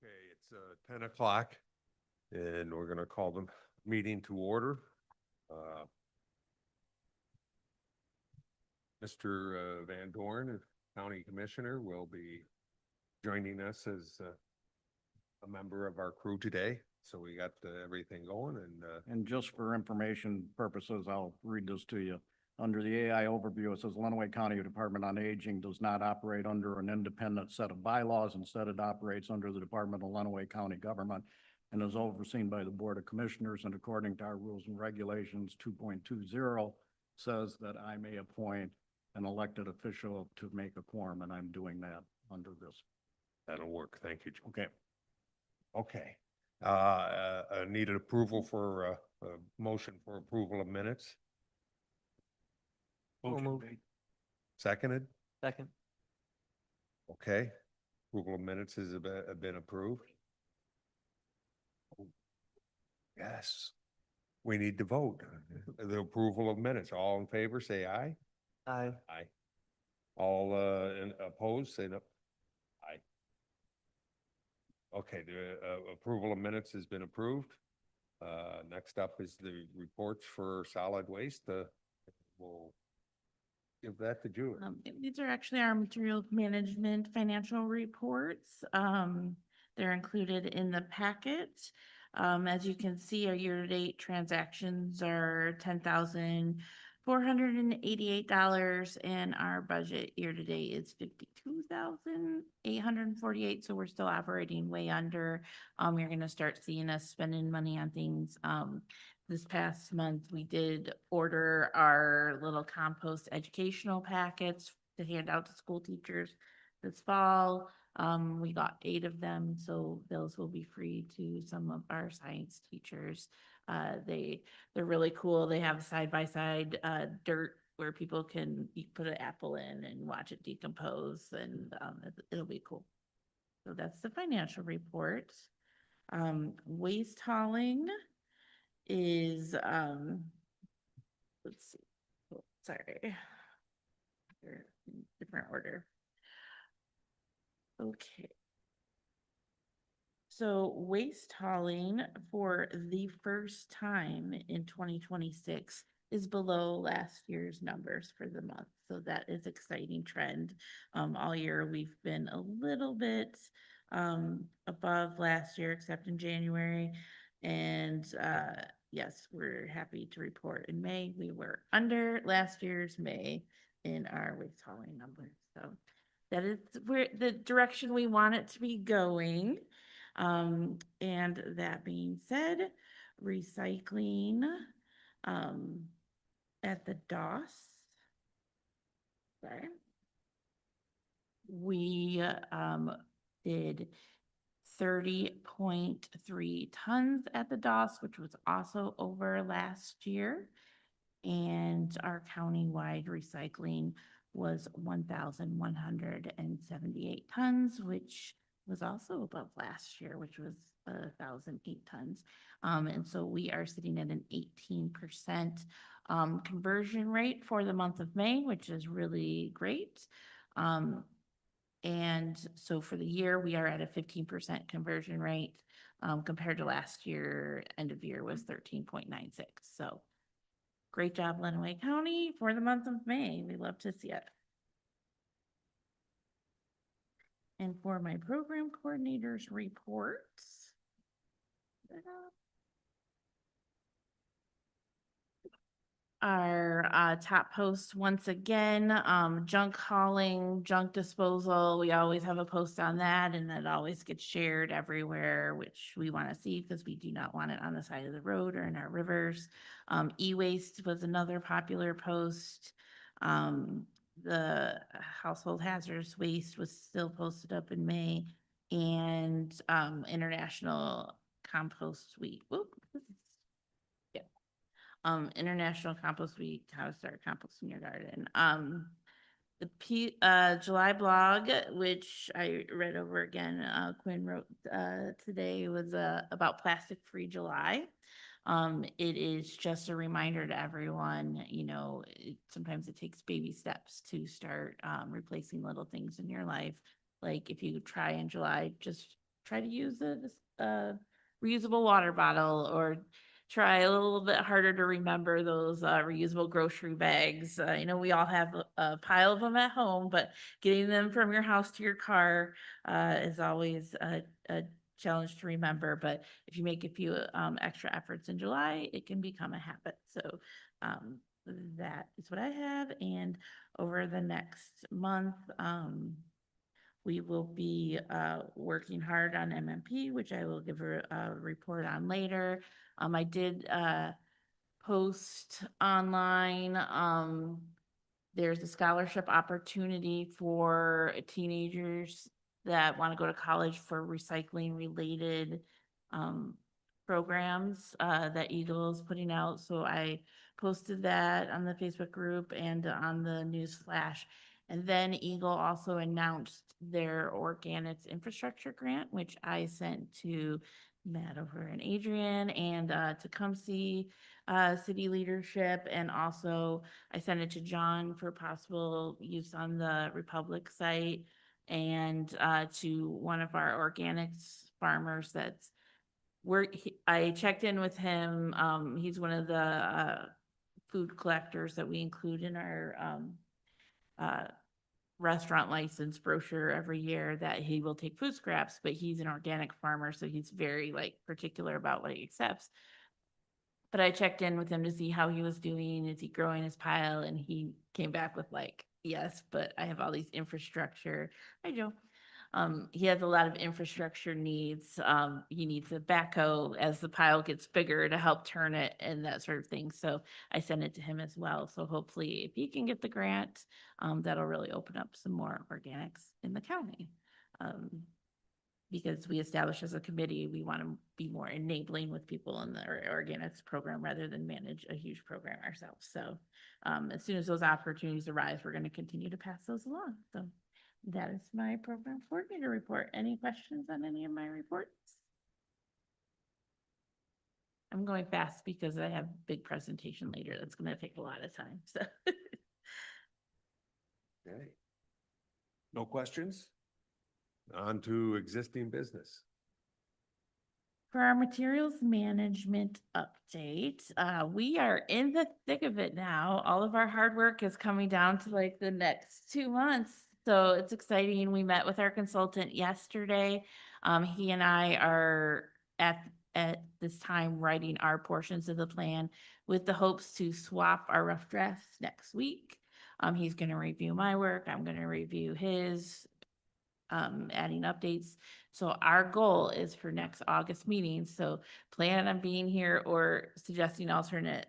Okay, it's 10 o'clock and we're going to call the meeting to order. Uh, Mr. Van Dorn, County Commissioner, will be joining us as a member of our crew today. So we got everything going And just for information purposes, I'll read this to you. Under the AI overview, it says Lenawee County Department on Aging does not operate under an independent set of bylaws. Instead, it operates under the Department of Lenawee County Government and is overseen by the Board of Commissioners. And according to our rules and regulations, 2.20 says that I may appoint an elected official to make a quorum, and I'm doing that under this. that'll work. Thank you, Jim. Okay. Okay. Needed approval for a motion for approval of minutes. Motion made. Seconded. Second. Okay. Approval of minutes has been approved. Yes. We need to vote. The approval of minutes. All in favor, say aye. Aye. Aye. All opposed, say no. Aye. Okay, the approval of minutes has been approved. Next up is the reports for solid waste. We'll give that to Julie. These are actually our material management financial reports. They're included in the packet. As you can see, our year-to-date transactions are $10,488, and our budget year-to-date is $52,848. So we're still operating way under. You're gonna start seeing us spending money on things. This past month, we did order our little compost educational packets to hand out to school teachers this fall. We got 8 of them, so those will be free to some of our science teachers. They're really cool. They have side-by-side dirt where people can put an apple in and watch it decompose, and it'll be cool. So that's the financial report. Waste hauling is let's see. Oh, sorry. They're in different order. Okay. So waste hauling for the first time in 2026 is below last year's numbers for the month. So that is exciting trend. All year we've been a little bit above last year, except in January. And yes, we're happy to report in May, we were under last year's May in our waste hauling numbers. So that is where the direction we want it to be going. And that being said, recycling at the DOS. Sorry. We did 30.3 tons at the DOS, which was also over last year. And our countywide recycling was 1,178 tons, which was also above last year, which was 1,008 tons. And so we are sitting at an 18% conversion rate for the month of May, which is really great. And so for the year, we are at a 15% conversion rate compared to last year. End of year was 13.96. So great job, Lenawee County, for the month of May. We love to see it. And for my program coordinators reports, our top post once again, junk hauling, junk disposal. We always have a post on that, and that always gets shared everywhere, which we want to see because we do not want it on the side of the road or in our rivers. E-waste was another popular post. The household hazardous waste was still posted up in May, and International Compost Week. Whoop, yeah. International Compost Week, how to start composting your garden. The July blog, which I read over again, Quinn wrote today, was about Plastic Free July. It is just a reminder to everyone, you know, sometimes it takes baby steps to start replacing little things in your life. Like if you try in July, just try to use a reusable water bottle, or try a little bit harder to remember those reusable grocery bags. You know, we all have a pile of them at home, but getting them from your house to your car is always a challenge to remember. But if you make a few extra efforts in July, it can become a habit. So um, that is what I have. And over the next month, we will be working hard on MMP, which I will give a report on later. I did post online. There's a scholarship opportunity for teenagers that want to go to college for recycling related programs that Eagle is putting out. So I posted that on the Facebook group and on the news flash. And then Eagle also announced their organics infrastructure grant, which I sent to Matt over and Adrian and to come see city leadership. And also I sent it to John for possible use on the Republic site, and to one of our organics farmers that's I checked in with him. He's one of the food collectors that we include in our uh, restaurant license brochure every year, that he will take food scraps, but he's an organic farmer, so he's very like particular about what he accepts. But I checked in with him to see how he was doing. Is he growing his pile? And he came back with like, yes, but I have all these infrastructure. Hi, Joe. He has a lot of infrastructure needs. He needs a backhoe as the pile gets bigger to help turn it and that sort of thing. So I sent it to him as well. So hopefully if he can get the grant, that'll really open up some more organics in the county. Because we established as a committee, we want to be more enabling with people in the organics program rather than manage a huge program ourselves. So as soon as those opportunities arise, we're going to continue to pass those along. So that is my program coordinator report. Any questions on any of my reports? I'm going fast because I have a big presentation later that's going to take a lot of time. So Okay. No questions? On to existing business. for our materials management update, we are in the thick of it now. All of our hard work is coming down to like the next 2 months. So it's exciting. We met with our consultant yesterday. He and I are at this time writing our portions of the plan with the hopes to swap our rough drafts next week. He's going to review my work. I'm going to review his, adding updates. So our goal is for next August meeting. So plan on being here or suggesting alternate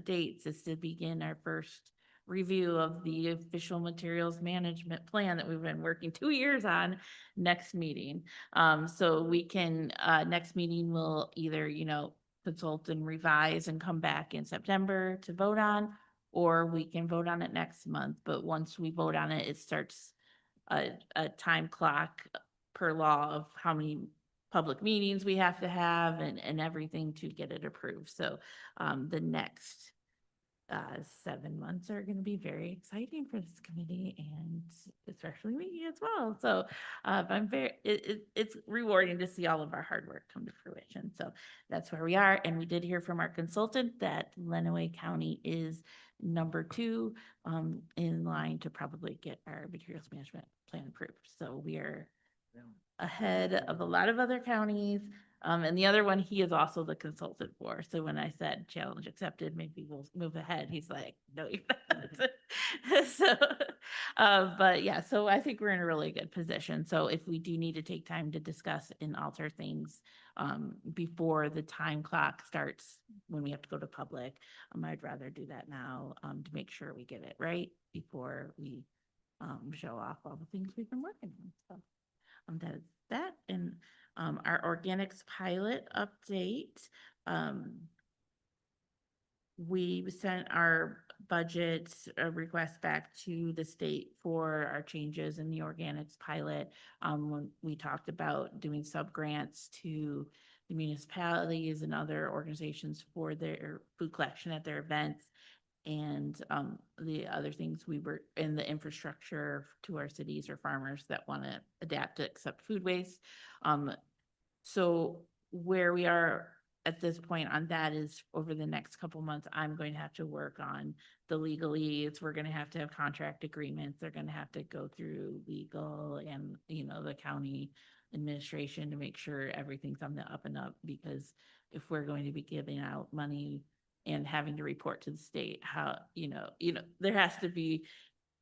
dates is to begin our first review of the official materials management plan that we've been working 2 years on next meeting. So we can, next meeting will either, you know, consult and revise and come back in September to vote on, or we can vote on it next month. But once we vote on it, it starts a time clock per law of how many public meetings we have to have and everything to get it approved. So the next 7 months are going to be very exciting for this committee, and especially me as well. So I'm it's rewarding to see all of our hard work come to fruition. So that's where we are. And we did hear from our consultant that Lenawee County is number 2 in line to probably get our materials management plan approved. So we are ahead of a lot of other counties. And the other one, he is also the consultant for. So when I said challenge accepted, maybe we'll move ahead. He's like, no, you're not. So, but yeah, so I think we're in a really good position. So if we do need to take time to discuss and alter things before the time clock starts, when we have to go to public, I'd rather do that now to make sure we get it right before we show off all the things we've been working on. So that is that. And our organics pilot update. We sent our budget request back to the state for our changes in the organics pilot. When we talked about doing sub grants to the municipalities and other organizations for their food collection at their events. And the other things we were in the infrastructure to our cities or farmers that want to adapt to accept food waste. So where we are at this point on that is over the next couple months, I'm going to have to work on the legalese. We're gonna have to have contract agreements. They're gonna have to go through legal and, the county administration to make sure everything's on the up and up, because if we're going to be giving out money and having to report to the state, how, there has to be,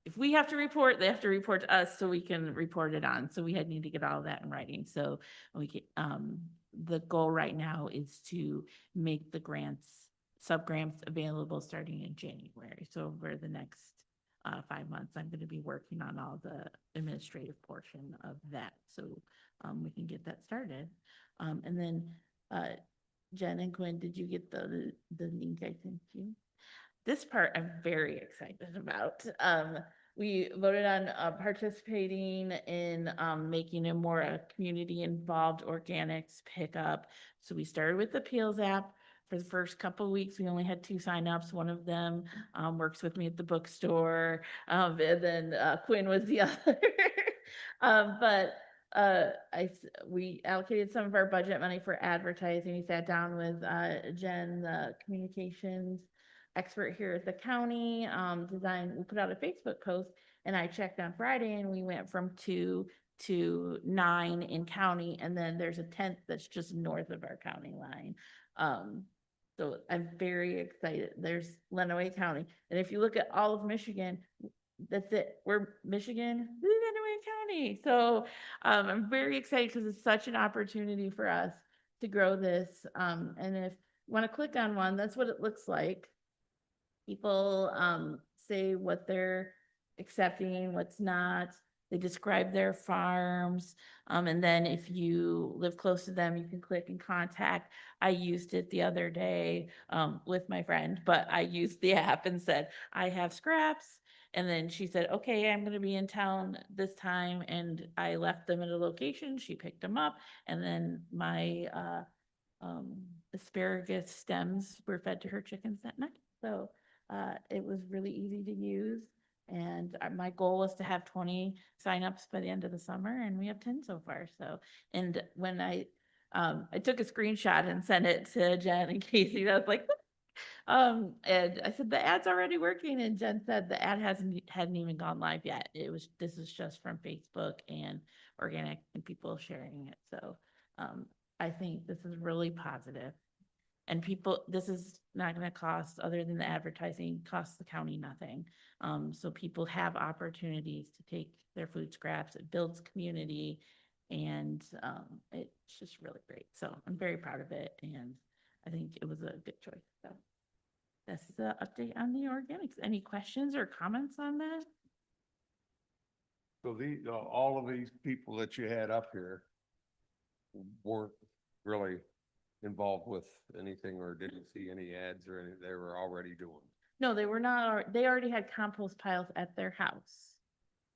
if we have to report, they have to report to us so we can report it on. So we need to get all that in writing. So we can, the goal right now is to make the grants, sub-grants available starting in January. So over the next 5 months, I'm going to be working on all the administrative portion of that. So we can get that started. And then Jen and Quinn, did you get the link I sent you? This part I'm very excited about. We voted on participating in making a more community involved organics pickup. So we started with the Peels app. For the first couple of weeks, we only had 2 signups. One of them works with me at the bookstore, and then Quinn was the other. But we allocated some of our budget money for advertising. We sat down with Jen, the communications expert here at the county, we put out a Facebook post, and I checked on Friday and we went from 2 to 9 in county, and then there's a 10th that's just north of our county line. So I'm very excited. There's Lenawee County. And if you look at all of Michigan, that's it. We're Michigan, Lenawee County. So I'm very excited because it's such an opportunity for us to grow this. And if you want to click on one, that's what it looks like. People say what they're accepting, what's not. They describe their farms. And then if you live close to them, you can click and contact. I used it the other day with my friend, but I used the app and said, I have scraps. And then she said, okay, I'm going to be in town this time. And I left them at a location. She picked them up. And then my asparagus stems were fed to her chickens that night. So it was really easy to use. And my goal was to have 20 signups by the end of the summer, and we have 10 so far. So, and when I took a screenshot and sent it to Jen and Casey, I was like, and I said, the ad's already working. And Jen said the ad hadn't even gone live yet. This is just from Facebook and organic and people sharing it. So I think this is really positive. And this is not going to cost, other than the advertising, costs the county nothing. So people have opportunities to take their food scraps. It builds community, and it's just really great. So I'm very proud of it, and I think it was a good choice. So that's the update on the organics. Any questions or comments on that? So all of these people that you had up here weren't really involved with anything or didn't see any ads or anything, they were already doing? No, they were not. They already had compost piles at their house.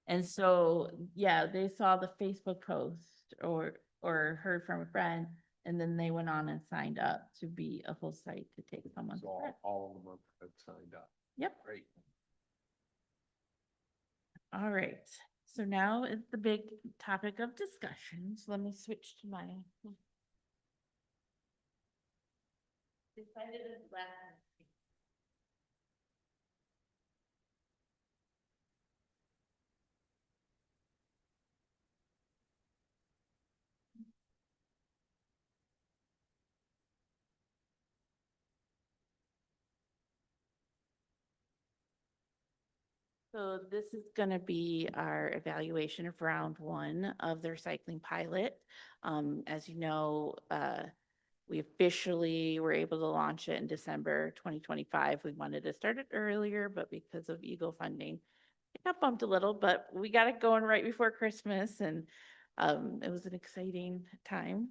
And so, yeah, they saw the Facebook post or heard from a friend, and then they went on and signed up to be a whole site to take someone's. So all of them have signed up. Yep. Great. All right. So now is the big topic of discussion. So let me switch to my. Decided as last. So this is going to be our evaluation of round 1 of the recycling pilot. As you know, we officially were able to launch it in December 2025. We wanted to start it earlier, but because of Eagle funding, it got bumped a little, but we got it going right before Christmas, and it was an exciting time.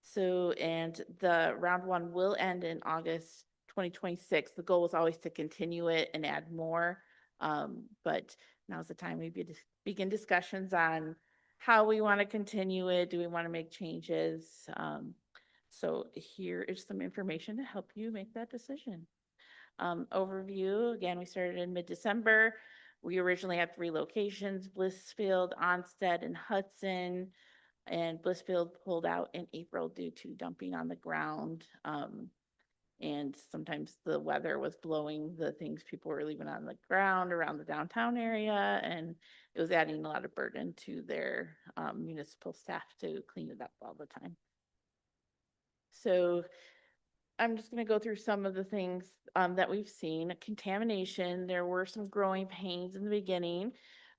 So, and the round 1 will end in August 2026. The goal was always to continue it and add more. But now's the time we begin discussions on how we want to continue it. Do we want to make changes? So here is some information to help you make that decision. Overview, again, we started in mid-December. We originally had 3 locations, Blissfield, Onstead, and Hudson. And Blissfield pulled out in April due to dumping on the ground. And sometimes the weather was blowing the things people were leaving on the ground around the downtown area, and it was adding a lot of burden to their municipal staff to clean it up all the time. So I'm just gonna go through some of the things that we've seen. Contamination, there were some growing pains in the beginning,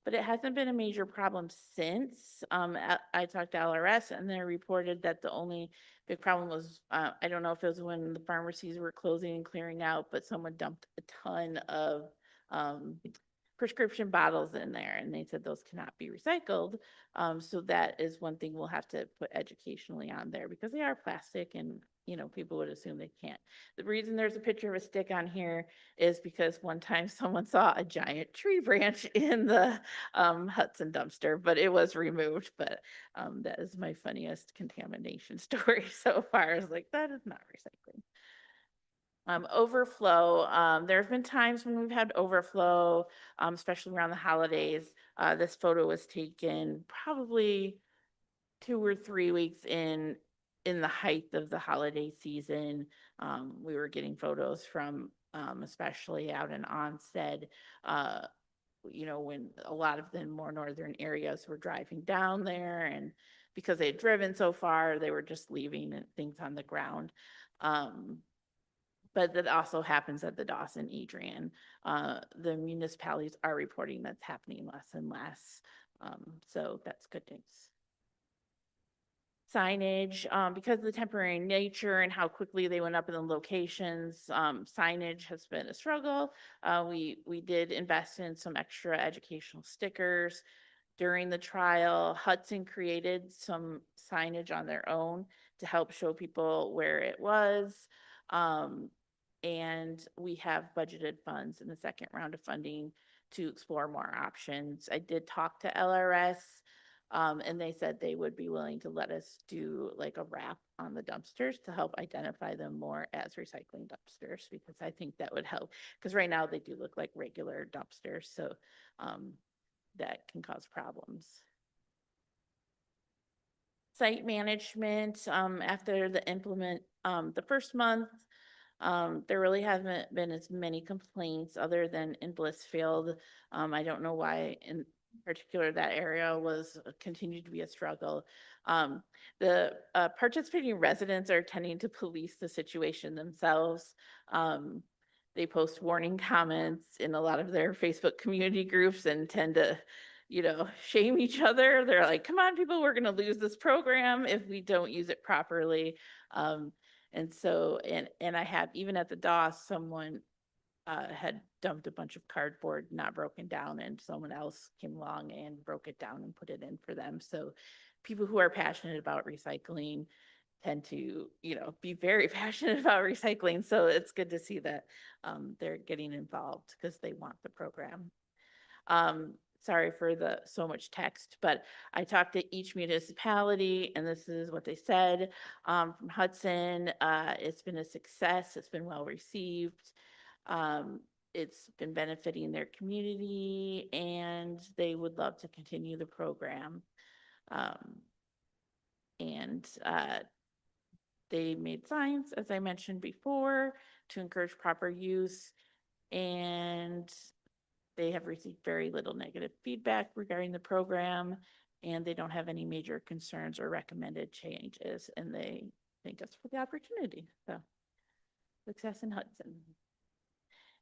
but it hasn't been a major problem since. I talked to LRS and they reported that the only big problem was, I don't know if it was when the pharmacies were closing and clearing out, but someone dumped a ton of prescription bottles in there, and they said those cannot be recycled. So that is one thing we'll have to put educationally on there, because they are plastic and, you know, people would assume they can't. The reason there's a picture of a stick on here is because one time someone saw a giant tree branch in the Hudson dumpster, but it was removed. But that is my funniest contamination story so far, is like, that is not recycling. Overflow, there have been times when we've had overflow, especially around the holidays. This photo was taken probably 2 or 3 weeks in the height of the holiday season. We were getting photos from, especially out in Onstead, you know, when a lot of the more northern areas were driving down there, and because they had driven so far, they were just leaving things on the ground. But that also happens at the Dawson Adrian. The municipalities are reporting that's happening less and less. So that's good news. Signage, because of the temporary nature and how quickly they went up in the locations, signage has been a struggle. We did invest in some extra educational stickers during the trial. Hudson created some signage on their own to help show people where it was. And we have budgeted funds in the second round of funding to explore more options. I did talk to LRS, and they said they would be willing to let us do like a wrap on the dumpsters to help identify them more as recycling dumpsters, because I think that would help. Because right now they do look like regular dumpsters, so that can cause problems. Site management, after the first month, there really haven't been as many complaints other than in Blissfield. I don't know why in particular that area was continued to be a struggle. The participating residents are tending to police the situation themselves. They post warning comments in a lot of their Facebook community groups and tend to, you know, shame each other. They're like, come on, people, we're going to lose this program if we don't use it properly. And so, and I have, even at the DOS, someone had dumped a bunch of cardboard not broken down, and someone else came along and broke it down and put it in for them. So people who are passionate about recycling tend to, you know, be very passionate about recycling. So it's good to see that they're getting involved because they want the program. Sorry for the so much text, but I talked to each municipality and this is what they said. From Hudson, it's been a success. It's been well received. It's been benefiting their community and they would love to continue the program. And they made signs, as I mentioned before, to encourage proper use, and they have received very little negative feedback regarding the program, and they don't have any major concerns or recommended changes, and they thank us for the opportunity. So, success in Hudson.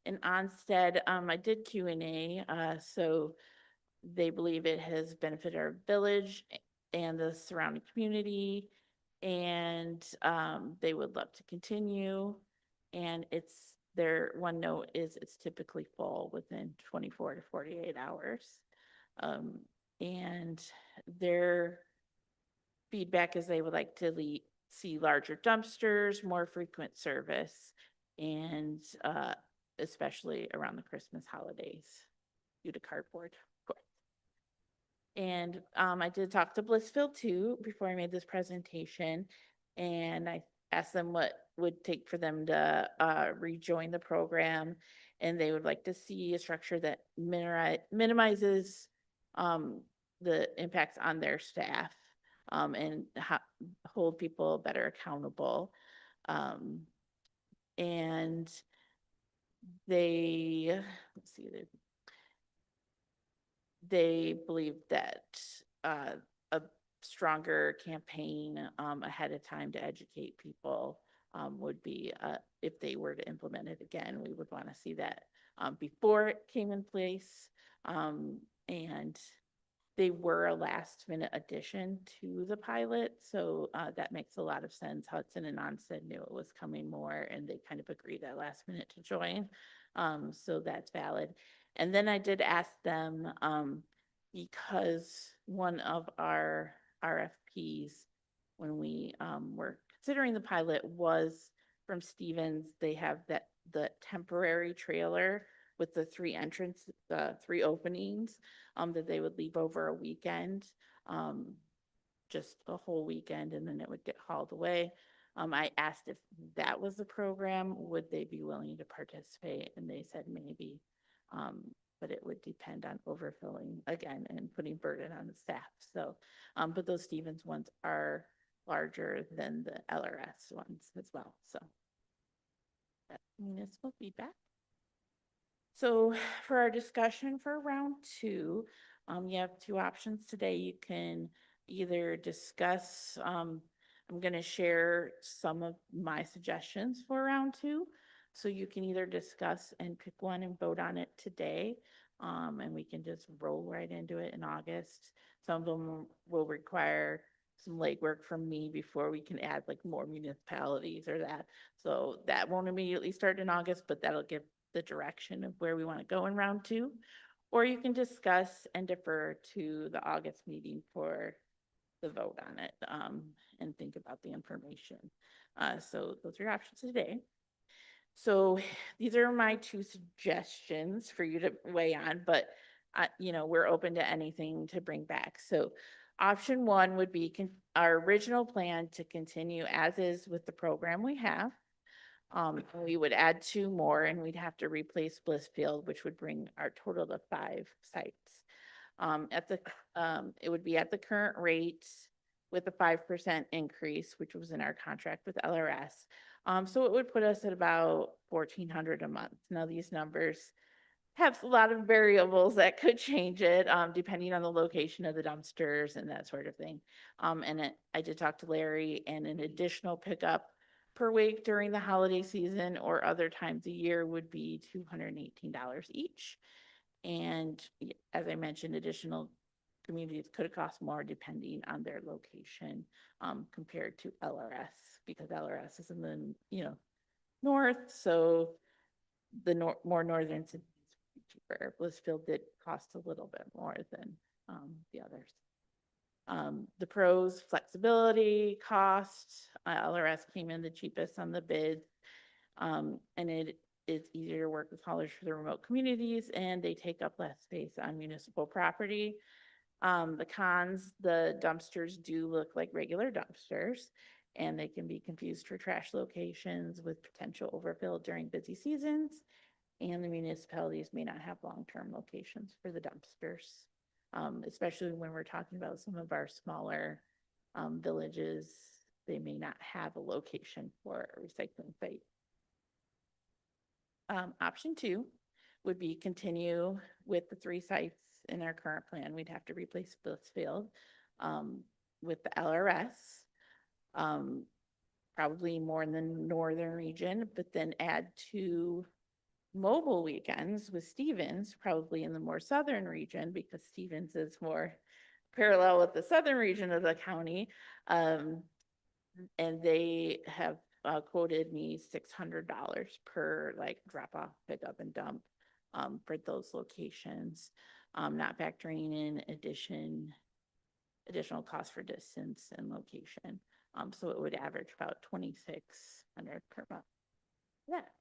In Onstead, I did Q&A, so they believe it has benefited our village and the surrounding community, and they would love to continue. And their one note is it's typically full within 24 to 48 hours. And their feedback is they would like to see larger dumpsters, more frequent service, and especially around the Christmas holidays due to cardboard. And I did talk to Blissfield too before I made this presentation, and I asked them what would take for them to rejoin the program, and they would like to see a structure that minimizes the impacts on their staff. and hold people better accountable. And let's see, they believe that a stronger campaign ahead of time to educate people would be, if they were to implement it again, we would want to see that before it came in place. And they were a last minute addition to the pilot, so that makes a lot of sense. Hudson and Onstead knew it was coming more, and they kind of agreed at last minute to join. So that's valid. And then I did ask them, because one of our RFPs, when we were considering the pilot, was from Stevens. They have the temporary trailer with the three openings, that they would leave over a weekend, just a whole weekend, and then it would get hauled away. I asked if that was the program, would they be willing to participate? And they said maybe. But it would depend on overfilling again and putting burden on the staff. So, but those Stevens ones are larger than the LRS ones as well. So that's municipal feedback. So for our discussion for round two, you have two options today. You can either discuss, I'm going to share some of my suggestions for round two. So you can either discuss and pick one and vote on it today. And we can just roll right into it in August. Some of them will require some legwork from me before we can add like more municipalities or that. So that won't immediately start in August, but that'll give the direction of where we want to go in round two. Or you can discuss and defer to the August meeting for the vote on it, and think about the information. So those are your options today. So these are my two suggestions for you to weigh on, but we're open to anything to bring back. So option one would be our original plan to continue as is with the program we have. We would add two more, and we'd have to replace Blissfield, which would bring our total to 5 sites. It would be at the current rate with a 5% increase, which was in our contract with LRS. So it would put us at about $1,400 a month. Now these numbers have a lot of variables that could change it, depending on the location of the dumpsters and that sort of thing. I did talk to Larry, and an additional pickup per week during the holiday season or other times a year would be $218 each. And as I mentioned, additional communities could cost more depending on their location, compared to LRS, because LRS is in the north, so the more northern cities would be cheaper. Blissfield did cost a little bit more than the others. The pros: flexibility, cost. LRS came in the cheapest on the bids, and it is easier to work with haulers for the remote communities, and they take up less space on municipal property. The cons: the dumpsters do look like regular dumpsters, and they can be confused for trash locations with potential overfill during busy seasons. And the municipalities may not have long-term locations for the dumpsters, especially when we're talking about some of our smaller villages. They may not have a location for a recycling site. Option two would be continue with the 3 sites in our current plan. We'd have to replace Blissfield with the LRS, probably more in the northern region, but then add 2 mobile weekends with Stevens, probably in the more southern region, because Stevens is more parallel with the southern region of the county. And they have quoted me $600 per drop off, pick up and dump, for those locations, not factoring in additional costs for distance and location. So it would average about $2,600 per month. That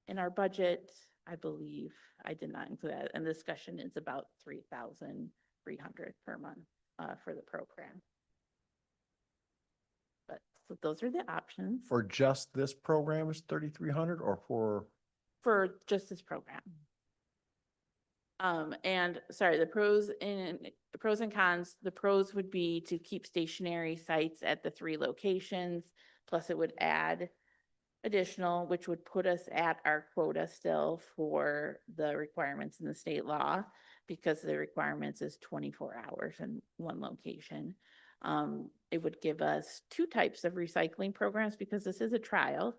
in our budget, I believe I did not include that, and the discussion is about $3,300 per month for the program. But so those are the options For just this program is 3,300 or for, for just this program. And sorry, the pros and cons, the pros would be to keep stationary sites at the 3 locations. Plus it would add additional, which would put us at our quota still for the requirements in the state law, because the requirements is 24 hours in one location. It would give us 2 types of recycling programs, because this is a trial.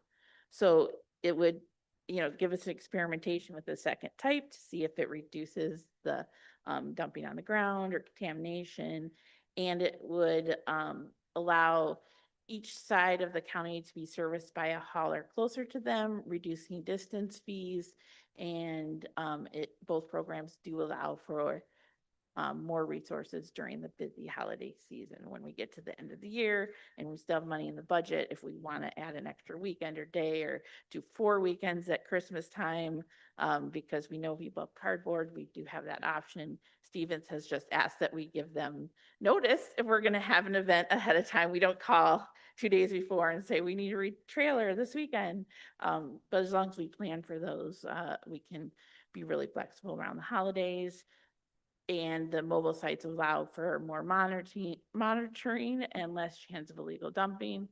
So it would, give us an experimentation with the second type to see if it reduces the dumping on the ground or contamination. And it would allow each side of the county to be serviced by a hauler closer to them, reducing distance fees. And both programs do allow for more resources during the busy holiday season. When we get to the end of the year and we still have money in the budget, if we want to add an extra weekend or day, or do 4 weekends at Christmas time, because we know people have cardboard, we do have that option. Stevens has just asked that we give them notice if we're going to have an event ahead of time. We don't call 2 days before and say, we need a trailer this weekend. But as long as we plan for those, we can be really flexible around the holidays. And the mobile sites allow for more monitoring and less chance of illegal dumping.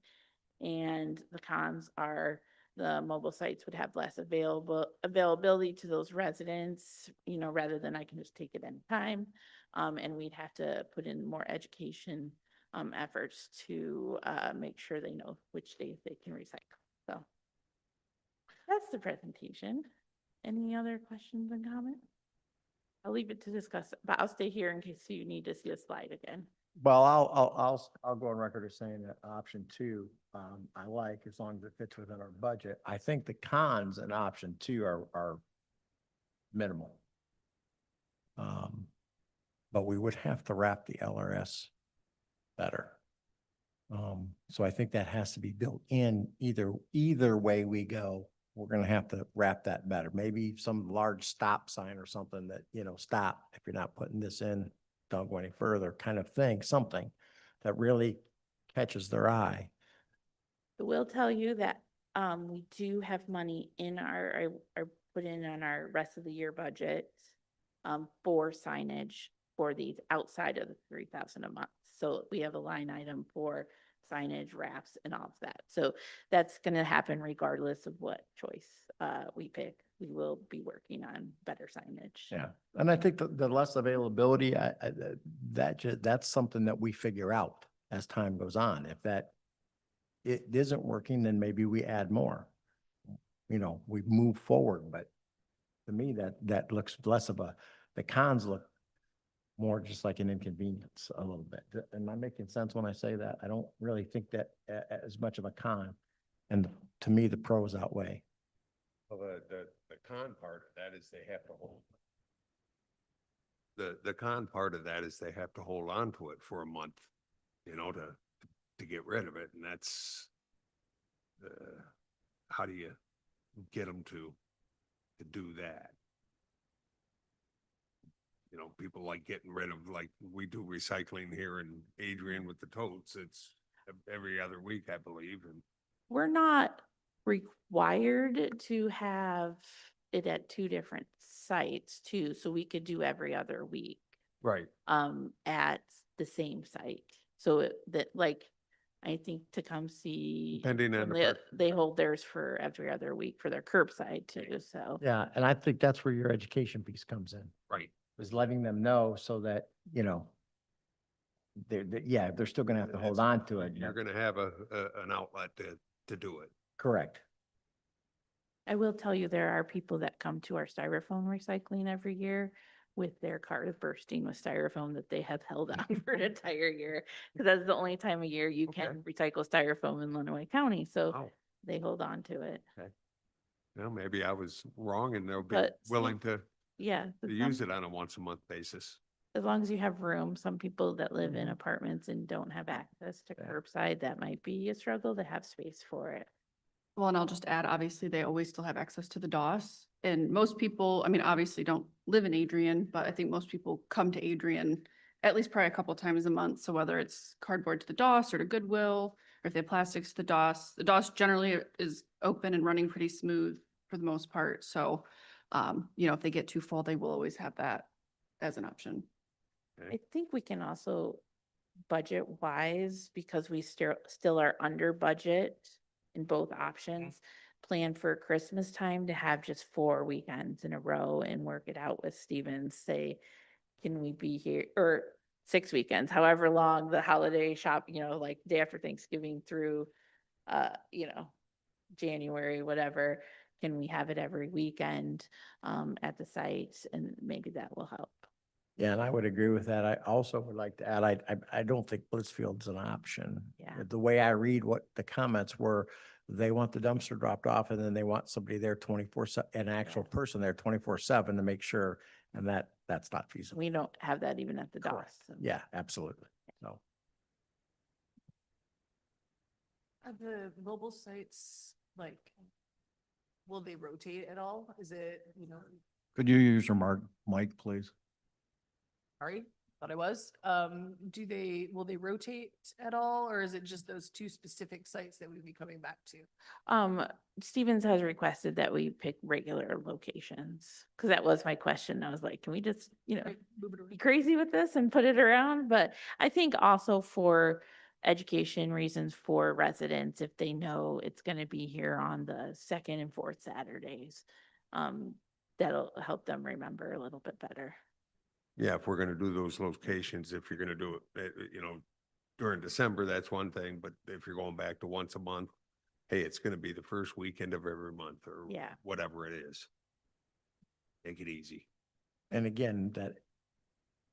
And the cons are the mobile sites would have less availability to those residents, rather than I can just take it anytime. And we'd have to put in more education efforts to make sure they know which days they can recycle. So that's the presentation. Any other questions and comments? I'll leave it to discuss, but I'll stay here in case you need to see a slide again. Well, I'll go on record as saying that option 2, I like, as long as it fits within our budget. I think the cons in option 2 are minimal. But we would have to wrap the LRS better. So I think that has to be built in either way we go. We're gonna have to wrap that better. Maybe some large stop sign or something that, stop if you're not putting this in, don't go any further kind of thing, something that really catches their eye. I will tell you that we do have money in I put in on our rest of the year budget for signage for these outside of the 3,000 a month. So we have a line item for signage, wraps, and all of that. So that's going to happen regardless of what choice we pick. We will be working on better signage. Yeah, and I think the less availability, that's something that we figure out as time goes on. If it isn't working, then maybe we add more. We move forward, but to me, that looks less of the cons look more just like an inconvenience a little bit. Am I making sense when I say that? I don't really think that as much of a con. And to me, the pros outweigh. Well, the con part of that is they have to hold. The con part of that is they have to hold on to it for a month, to get rid of it. And that's, how do you get them to do that? People like getting rid of, like we do recycling here in Adrian with the totes. It's every other week, I believe. And We're not required to have it at 2 different sites too. So we could do every other week right. At the same site. So I think Tecumseh, Depending on they hold theirs for every other week for their curbside too. So Yeah, and I think that's where your education piece comes in. Right. Is letting them know so that, they're still gonna have to hold on to it. You're gonna have an outlet to do it. Correct. I will tell you, there are people that come to our styrofoam recycling every year with their cars bursting with styrofoam that they have held on for an entire year. Because that's the only time of year you can recycle styrofoam in Lenawee County. So Oh, they hold on to it. well, maybe I was wrong and they'll be But willing to Yeah. but use some- it on a once a month basis. As long as you have room, some people that live in Mhm. apartments and don't have access to Yeah. curbside, that might be a struggle to have space for it. Well, and I'll just add, obviously, they always still have access to the DOS. And most people, I mean, obviously don't live in Adrian, but I think most people come to Adrian at least probably a couple times a month. So whether it's cardboard to the DOS or to Goodwill, or if they have plastics to the DOS generally is open and running pretty smooth for the most part. So you know, if they get too full, they will always have that as an option. I think we can also budget wise, because we still are under budget in both options. Plan for Christmas time to have just 4 weekends in a row and work it out with Stevens, say, can we be here, or 6 weekends, however long the holiday shop, you know, like day after Thanksgiving through, you know, January, whatever. Can we have it every weekend, at the site? And maybe that will help. Yeah, and I would agree with that. I also would like to add, I don't think Blitzfield's an option. Yeah. The way I read what the comments were, they want the dumpster dropped off and then they want somebody there 24/7, an actual Yes. person there 24/7 to make sure, and that's not feasible. We don't have that even at the DOS. Correct. so. Yeah, absolutely. So, Are the mobile sites, like, will they rotate at all? Is it, you know, Could you use your mic, please? sorry, thought I was. Will they rotate at all, or is it just those 2 specific sites that we'd be coming back to? Stevens has requested that we pick regular locations, because that was my question. I was like, can we just, you know, Right, move it be around. crazy with this and put it around? But I think also for education reasons for residents, if they know it's gonna be here on the 2nd and 4th Saturdays, that'll help them remember a little bit better. Yeah, if we're gonna do those locations, if you're gonna do it, you know, during December, that's one thing, but if you're going back to once a month, hey, it's gonna be the first weekend of every month or Yeah. whatever it is. Make it easy. and again, that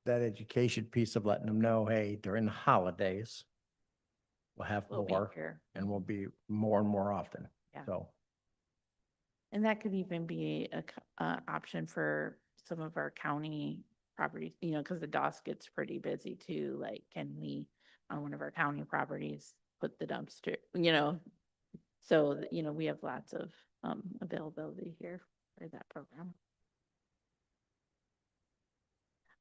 education piece of letting them know, hey, during the holidays, we'll have We'll be more here. and we'll be more and more often. Yeah. So, And that could even be a option for some of our county properties, you know, because the DOS gets pretty busy too. Like, can we, on one of our county properties, put the dumpster, you know? So, you know, we have lots of availability here for that program.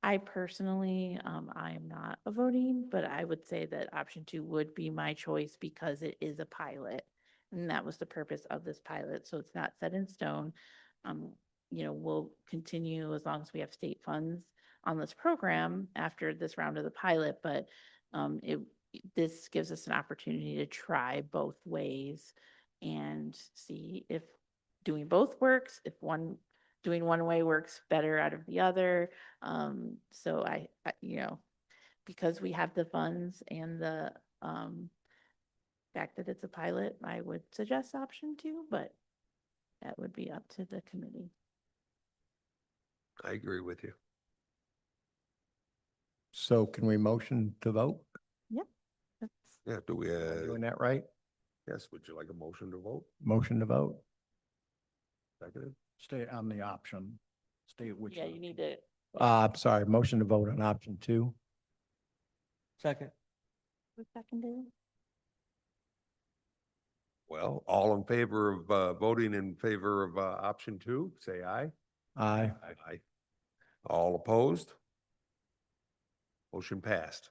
I personally, I am not a voting, but I would say that option 2 would be my choice because it is a pilot. And that was the purpose of this pilot, so it's not set in stone. You know, we'll continue as long as we have state funds on this program after this round of the pilot, but this gives us an opportunity to try both ways and see if doing both works, if doing one way works better out of the other. So you know, because we have the funds and the fact that it's a pilot, I would suggest option 2, but that would be up to the committee. I agree with you. so can we motion to vote? That's- Yeah, do we, Am I doing that right? yes, would you like a motion to vote? Motion to vote? Seconded? Stay on the option. State which. Yeah, you need to, I'm sorry, motion to vote on option 2. Second. who seconded? Well, all in favor of, voting in favor of, option 2, say aye. Aye. Aye. All opposed? Motion passed.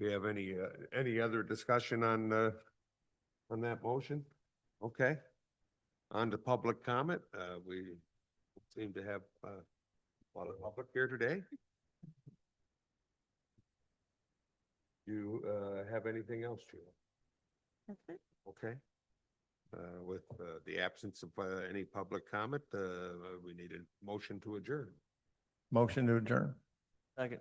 We have any other discussion on that motion? Okay. On to public comment. We seem to have, a lot of public here today. You, have anything else, Sheila? That's it. Okay. With, the absence of, any public comment, we need a motion to adjourn. Motion to adjourn? Second.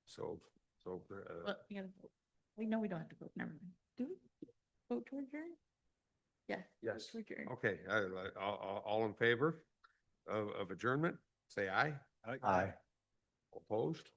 So, Well, you gotta vote. We know we don't have to vote, never mind. Do we vote to adjourn? Yes. vote Yes. to adjourn. okay, all in favor of adjournment, say aye. Aye. Opposed?